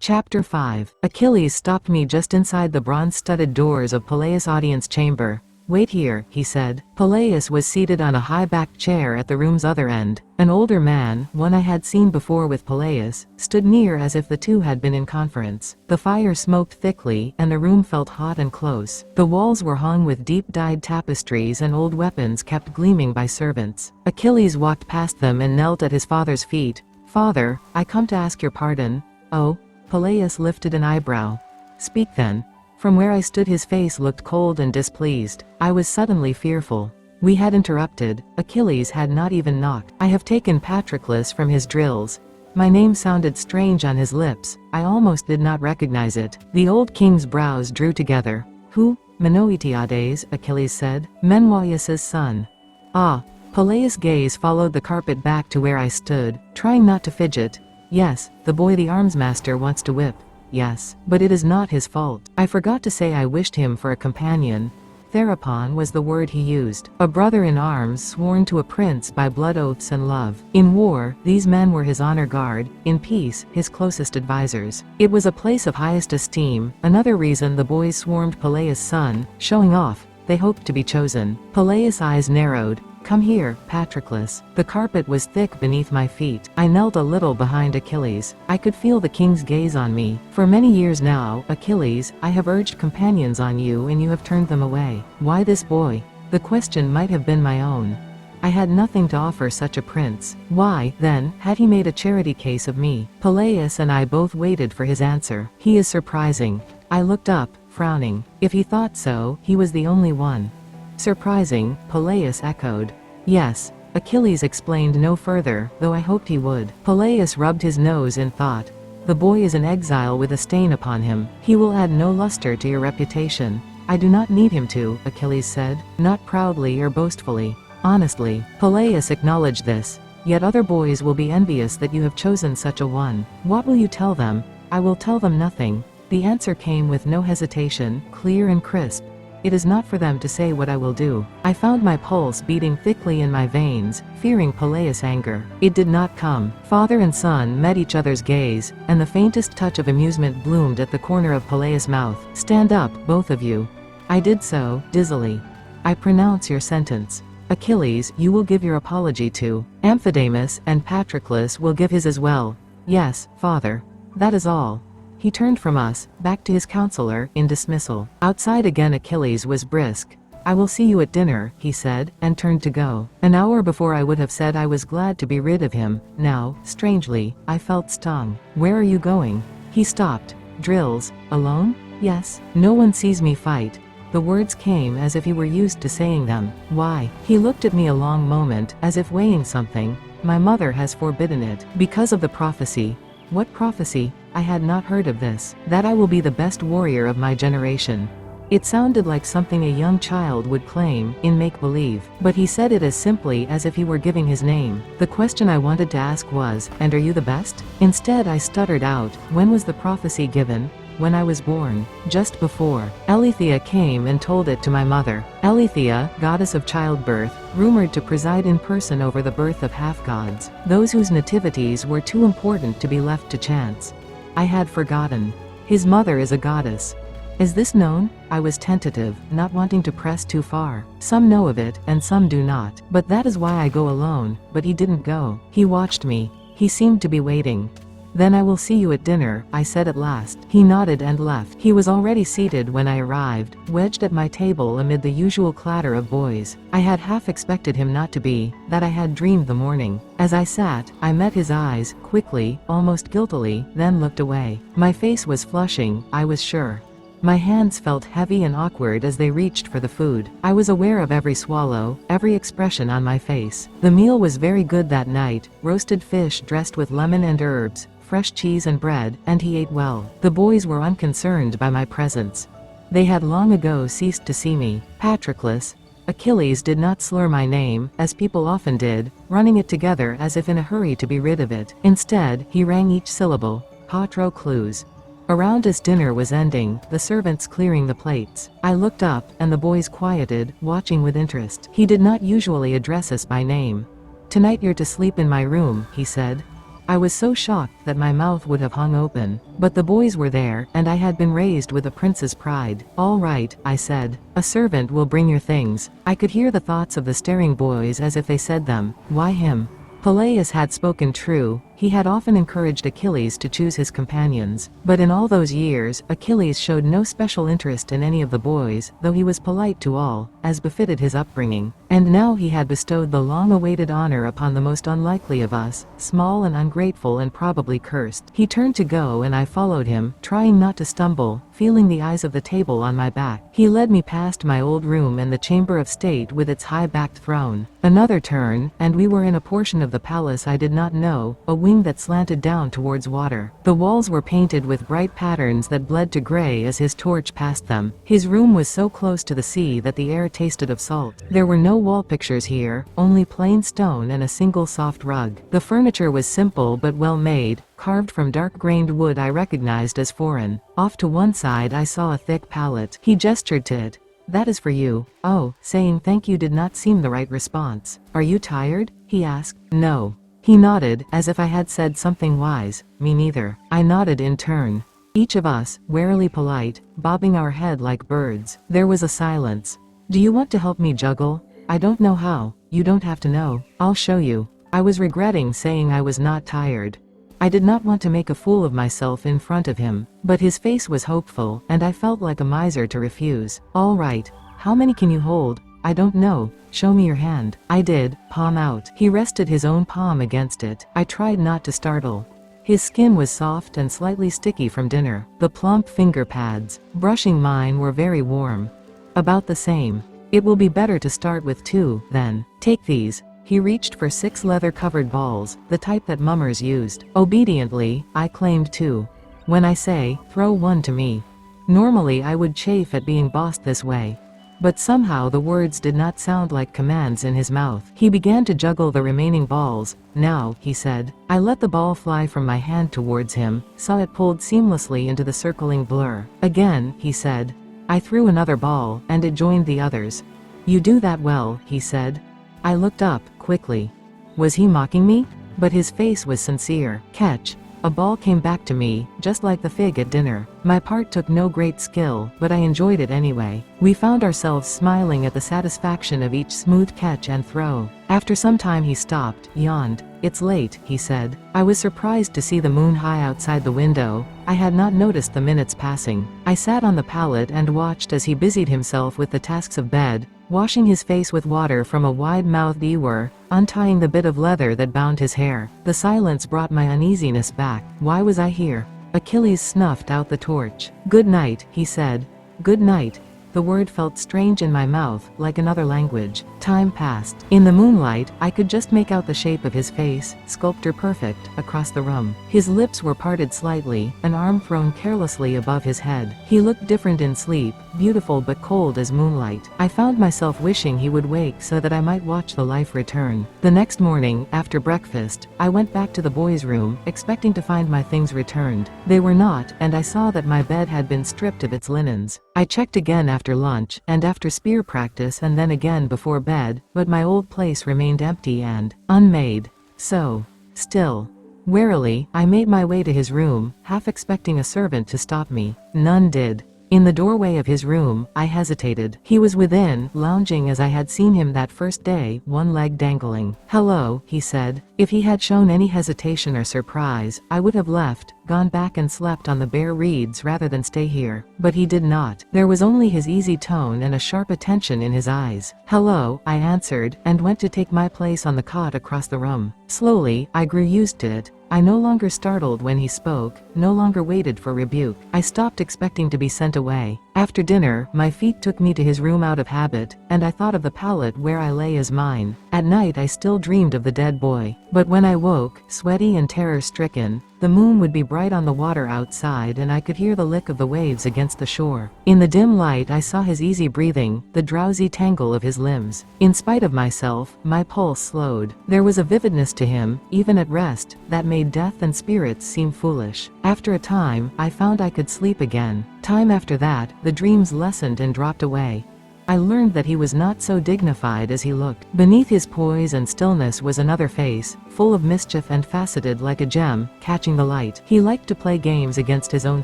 Chapter 5. Achilles stopped me just inside the bronze-studded doors of Peleus' audience chamber. "Wait here," he said. Peleus was seated on a high-backed chair at the room's other end. An older man, one I had seen before with Peleus, stood near as if the two had been in conference. The fire smoked thickly, and the room felt hot and close. The walls were hung with deep-dyed tapestries and old weapons kept gleaming by servants. Achilles walked past them and knelt at his father's feet. "Father, I come to ask your pardon." "Oh?" Peleus lifted an eyebrow. "Speak then." From where I stood his face looked cold and displeased. I was suddenly fearful. We had interrupted. Achilles had not even knocked. I have taken Patroclus from his drills. My name sounded strange on his lips. I almost did not recognize it. The old king's brows drew together. "Who?" "Menoetiades," Achilles said. "Menelaus's son." "Ah." Peleus' gaze followed the carpet back to where I stood, trying not to fidget. "Yes, the boy the armsmaster wants to whip. Yes, but it is not his fault. I forgot to say I wished him for a companion." Therapon was the word he used. A brother in arms sworn to a prince by blood oaths and love. In war, these men were his honor guard, in peace, his closest advisors. It was a place of highest esteem, another reason the boys swarmed Peleus' son, showing off. They hoped to be chosen. Peleus' eyes narrowed. "Come here, Patroclus." The carpet was thick beneath my feet. I knelt a little behind Achilles. I could feel the king's gaze on me. "For many years now, Achilles, I have urged companions on you and you have turned them away. Why this boy?" The question might have been my own. I had nothing to offer such a prince. Why, then, had he made a charity case of me? Peleus and I both waited for his answer. "He is surprising." I looked up, frowning. If he thought so, he was the only one. "Surprising," Peleus echoed. "Yes." Achilles explained no further, though I hoped he would. Peleus rubbed his nose in thought. "The boy is an exile with a stain upon him. He will add no luster to your reputation." "I do not need him to," Achilles said, not proudly or boastfully. Honestly. Peleus acknowledged this. "Yet other boys will be envious that you have chosen such a one. What will you tell them?" "I will tell them nothing." The answer came with no hesitation, clear and crisp. "It is not for them to say what I will do." I found my pulse beating thickly in my veins, fearing Peleus' anger. It did not come. Father and son met each other's gaze, and the faintest touch of amusement bloomed at the corner of Peleus' mouth. "Stand up, both of you." I did so, dizzily. "I pronounce your sentence. Achilles, you will give your apology to Amphidamas, and Patroclus will give his as well." "Yes, father." "That is all." He turned from us, back to his counselor, in dismissal. Outside again Achilles was brisk. "I will see you at dinner," he said, and turned to go. An hour before I would have said I was glad to be rid of him. Now, strangely, I felt stung. "Where are you going?" He stopped. "Drills. Alone?" "Yes. No one sees me fight." The words came as if he were used to saying them. "Why?" He looked at me a long moment, as if weighing something. "My mother has forbidden it. Because of the prophecy." "What prophecy?" I had not heard of this. "That I will be the best warrior of my generation." It sounded like something a young child would claim, in make-believe, but he said it as simply as if he were giving his name. The question I wanted to ask was, "And are you the best?" Instead I stuttered out, "When was the prophecy given?" "When I was born. Just before." Eileithyia came and told it to my mother. Eileithyia, goddess of childbirth, rumored to preside in person over the birth of half-gods, those whose nativities were too important to be left to chance. I had forgotten. His mother is a goddess. Is this known? I was tentative, not wanting to press too far. Some know of it, and some do not. But that is why I go alone. But he didn't go. He watched me. He seemed to be waiting. "Then I will see you at dinner," I said at last. He nodded and left. He was already seated when I arrived, wedged at my table amid the usual clatter of boys. I had half expected him not to be, that I had dreamed the morning. As I sat, I met his eyes, quickly, almost guiltily, then looked away. My face was flushing, I was sure. My hands felt heavy and awkward as they reached for the food. I was aware of every swallow, every expression on my face. The meal was very good that night, roasted fish dressed with lemon and herbs, fresh cheese and bread, and he ate well. The boys were unconcerned by my presence. They had long ago ceased to see me. Patroclus. Achilles did not slur my name, as people often did, running it together as if in a hurry to be rid of it. Instead, he rang each syllable. Patroclus. Around as dinner was ending, the servants clearing the plates. I looked up, and the boys quieted, watching with interest. He did not usually address us by name. "Tonight you're to sleep in my room," he said. I was so shocked that my mouth would have hung open. But the boys were there, and I had been raised with a prince's pride. "All right," I said. "A servant will bring your things." I could hear the thoughts of the staring boys as if they said them. Why him? Peleus had spoken true. He had often encouraged Achilles to choose his companions. But in all those years, Achilles showed no special interest in any of the boys, though he was polite to all, as befitted his upbringing. And now he had bestowed the long-awaited honor upon the most unlikely of us, small and ungrateful and probably cursed. He turned to go and I followed him, trying not to stumble, feeling the eyes of the table on my back. He led me past my old room and the chamber of state with its high-backed throne. Another turn, and we were in a portion of the palace I did not know, a wing that slanted down towards water. The walls were painted with bright patterns that bled to gray as his torch passed them. His room was so close to the sea that the air tasted of salt. There were no wall pictures here, only plain stone and a single soft rug. The furniture was simple but well made, carved from dark-grained wood I recognized as foreign. Off to one side I saw a thick pallet. He gestured to it. "That is for you." Oh, saying thank you did not seem the right response. "Are you tired?" he asked. "No." He nodded, as if I had said something wise. "Me neither." I nodded in turn. Each of us, warily polite, bobbing our head like birds. There was a silence. "Do you want to help me juggle?" "I don't know how." "You don't have to know. I'll show you." I was regretting saying I was not tired. I did not want to make a fool of myself in front of him, but his face was hopeful, and I felt like a miser to refuse. "All right. How many can you hold?" "I don't know. Show me your hand." I did, palm out. He rested his own palm against it. I tried not to startle. His skin was soft and slightly sticky from dinner. The plump finger pads, brushing mine, were very warm. About the same. "It will be better to start with 2, then. Take these." He reached for 6 leather-covered balls, the type that mummers used. Obediently, I claimed 2. "When I say, throw one to me." Normally I would chafe at being bossed this way. But somehow the words did not sound like commands in his mouth. He began to juggle the remaining balls. "Now," he said. I let the ball fly from my hand towards him, saw it pulled seamlessly into the circling blur. "Again," he said. I threw another ball, and it joined the others. "You do that well," he said. I looked up, quickly. Was he mocking me? But his face was sincere. "Catch." A ball came back to me, just like the fig at dinner. My part took no great skill, but I enjoyed it anyway. We found ourselves smiling at the satisfaction of each smooth catch and throw. After some time he stopped, yawned. "It's late," he said. I was surprised to see the moon high outside the window. I had not noticed the minutes passing. I sat on the pallet and watched as he busied himself with the tasks of bed, washing his face with water from a wide-mouthed ewer, untying the bit of leather that bound his hair. The silence brought my uneasiness back. Why was I here? Achilles snuffed out the torch. "Good night," he said. "Good night." The word felt strange in my mouth, like another language. Time passed. In the moonlight, I could just make out the shape of his face, sculpture perfect, across the room. His lips were parted slightly, an arm thrown carelessly above his head. He looked different in sleep, beautiful but cold as moonlight. I found myself wishing he would wake so that I might watch the life return. The next morning, after breakfast, I went back to the boys' room, expecting to find my things returned. They were not, and I saw that my bed had been stripped of its linens. I checked again after lunch, and after spear practice, and then again before bed, but my old place remained empty and unmade. So, still. Warily, I made my way to his room, half expecting a servant to stop me. None did. In the doorway of his room, I hesitated. He was within, lounging as I had seen him that first day, one leg dangling. "Hello," he said. If he had shown any hesitation or surprise, I would have left, gone back and slept on the bare reeds rather than stay here. But he did not. There was only his easy tone and a sharp attention in his eyes. "Hello," I answered, and went to take my place on the cot across the room. Slowly, I grew used to it. I no longer startled when he spoke, no longer waited for rebuke. I stopped expecting to be sent away. After dinner, my feet took me to his room out of habit, and I thought of the pallet where I lay as mine. At night I still dreamed of the dead boy. But when I woke, sweaty and terror-stricken, the moon would be bright on the water outside and I could hear the lick of the waves against the shore. In the dim light I saw his easy breathing, the drowsy tangle of his limbs. In spite of myself, my pulse slowed. There was a vividness to him, even at rest, that made death and spirits seem foolish. After a time, I found I could sleep again. Time after that, the dreams lessened and dropped away. I learned that he was not so dignified as he looked. Beneath his poise and stillness was another face, full of mischief and faceted like a gem, catching the light. He liked to play games against his own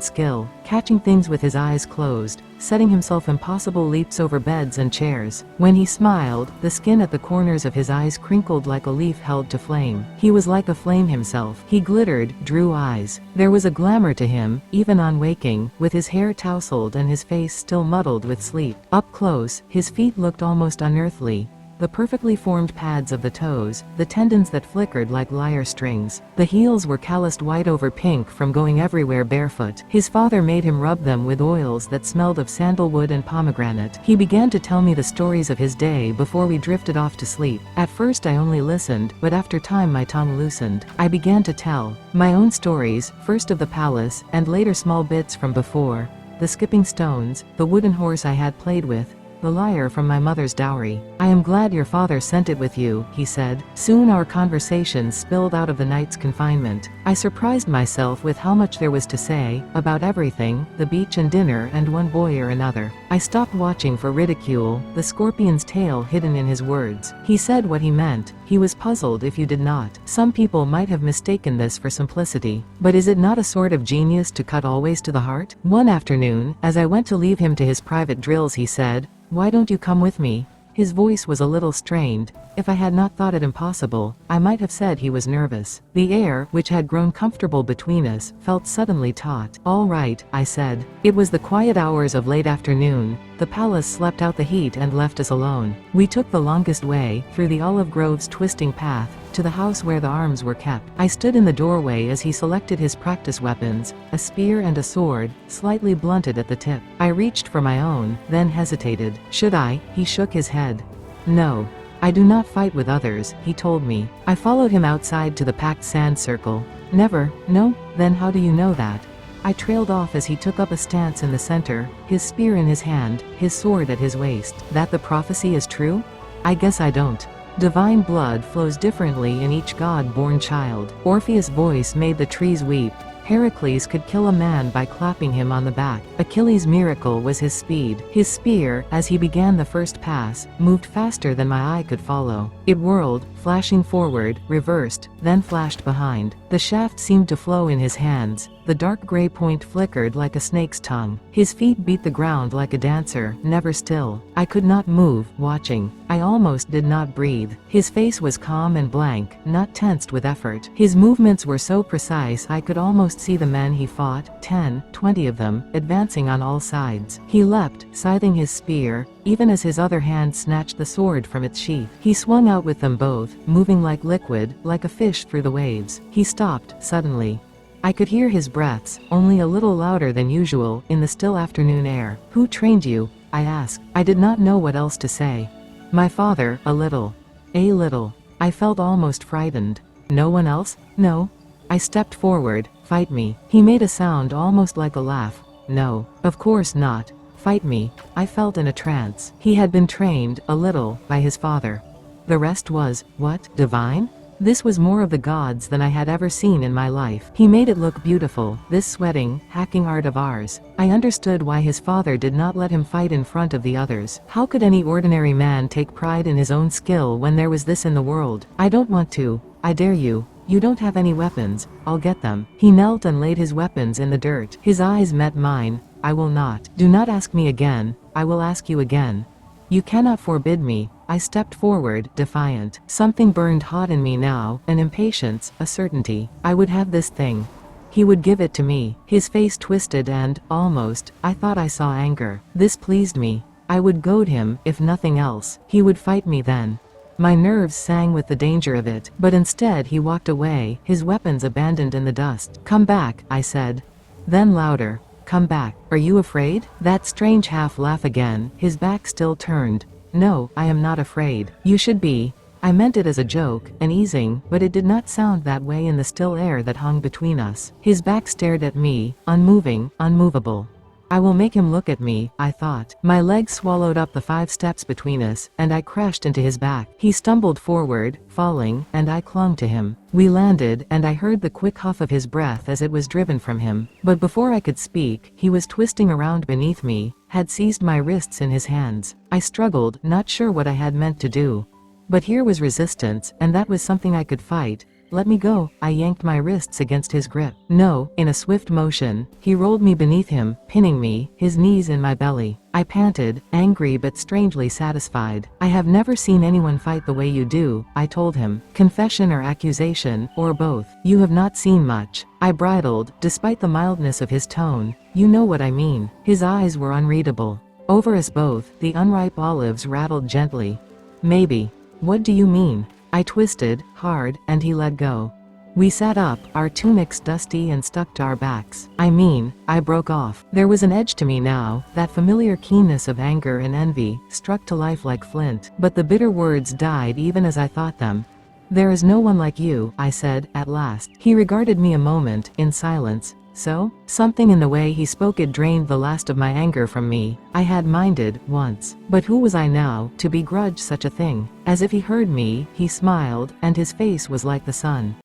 skill, catching things with his eyes closed, setting himself impossible leaps over beds and chairs. When he smiled, the skin at the corners of his eyes crinkled like a leaf held to flame. He was like a flame himself. He glittered, drew eyes. There was a glamour to him, even on waking, with his hair tousled and his face still muddled with sleep. Up close, his feet looked almost unearthly. The perfectly formed pads of the toes, the tendons that flickered like lyre strings. The heels were calloused white over pink from going everywhere barefoot. His father made him rub them with oils that smelled of sandalwood and pomegranate. He began to tell me the stories of his day before we drifted off to sleep. At first I only listened, but after time my tongue loosened. I began to tell my own stories, first of the palace, and later small bits from before. The skipping stones, the wooden horse I had played with, the lyre from my mother's dowry. I am glad your father sent it with you, he said. Soon our conversations spilled out of the night's confinement. I surprised myself with how much there was to say, about everything, the beach and dinner and one boy or another. I stopped watching for ridicule, the scorpion's tail hidden in his words. He said what he meant. He was puzzled if you did not. Some people might have mistaken this for simplicity. But is it not a sort of genius to cut always to the heart? One afternoon, as I went to leave him to his private drills, he said, "Why don't you come with me?" His voice was a little strained. If I had not thought it impossible, I might have said he was nervous. The air, which had grown comfortable between us, felt suddenly taut. "All right," I said. It was the quiet hours of late afternoon. The palace slept out the heat and left us alone. We took the longest way, through the olive grove's twisting path, to the house where the arms were kept. I stood in the doorway as he selected his practice weapons, a spear and a sword, slightly blunted at the tip. I reached for my own, then hesitated. Should I? He shook his head. No. I do not fight with others, he told me. I followed him outside to the packed sand circle. Never? No? Then how do you know that? I trailed off as he took up a stance in the center, his spear in his hand, his sword at his waist. That the prophecy is true? I guess I don't. Divine blood flows differently in each god-born child. Orpheus' voice made the trees weep. Heracles could kill a man by clapping him on the back. Achilles' miracle was his speed. His spear, as he began the first pass, moved faster than my eye could follow. It whirled, flashing forward, reversed, then flashed behind. The shaft seemed to flow in his hands. The dark gray point flickered like a snake's tongue. His feet beat the ground like a dancer, never still. I could not move, watching. I almost did not breathe. His face was calm and blank, not tensed with effort. His movements were so precise I could almost see the men he fought, 10, 20 of them, advancing on all sides. He leapt, scything his spear, even as his other hand snatched the sword from its sheath. He swung out with them both, moving like liquid, like a fish through the waves. He stopped, suddenly. I could hear his breaths, only a little louder than usual, in the still afternoon air. Who trained you? I asked. I did not know what else to say. My father, a little. A little. I felt almost frightened. No one else? No. I stepped forward. Fight me. He made a sound almost like a laugh. No. Of course not. Fight me. I felt in a trance. He had been trained, a little, by his father. The rest was, what, divine? This was more of the gods than I had ever seen in my life. He made it look beautiful, this sweating, hacking art of ours. I understood why his father did not let him fight in front of the others. How could any ordinary man take pride in his own skill when there was this in the world? I don't want to. I dare you. You don't have any weapons. I'll get them. He knelt and laid his weapons in the dirt. His eyes met mine. I will not. Do not ask me again. I will ask you again. You cannot forbid me. I stepped forward, defiant. Something burned hot in me now, an impatience, a certainty. I would have this thing. He would give it to me. His face twisted and, almost, I thought I saw anger. This pleased me. I would goad him, if nothing else. He would fight me then. My nerves sang with the danger of it, but instead he walked away, his weapons abandoned in the dust. Come back, I said. Then louder. Come back. Are you afraid? That strange half laugh again, his back still turned. No, I am not afraid. You should be. I meant it as a joke, an easing, but it did not sound that way in the still air that hung between us. His back stared at me, unmoving, unmovable. I will make him look at me, I thought. My legs swallowed up the 5 steps between us, and I crashed into his back. He stumbled forward, falling, and I clung to him. We landed, and I heard the quick huff of his breath as it was driven from him. But before I could speak, he was twisting around beneath me, had seized my wrists in his hands. I struggled, not sure what I had meant to do. But here was resistance, and that was something I could fight. "Let me go." I yanked my wrists against his grip. "No." In a swift motion, he rolled me beneath him, pinning me, his knees in my belly. I panted, angry but strangely satisfied. "I have never seen anyone fight the way you do," I told him. "Confession or accusation, or both. You have not seen much." I bridled, despite the mildness of his tone. "You know what I mean." His eyes were unreadable. Over us both, the unripe olives rattled gently. "Maybe." "What do you mean?" I twisted, hard, and he let go. We sat up, our tunics dusty and stuck to our backs. I broke off. There was an edge to me now, that familiar keenness of anger and envy, struck to life like flint. But the bitter words died even as I thought them. "There is no one like you," I said, at last. He regarded me a moment, in silence. "So?" Something in the way he spoke it drained the last of my anger from me. I had minded, once. But who was I now, to begrudge such a thing? As if he heard me, he smiled, and his face was like the sun.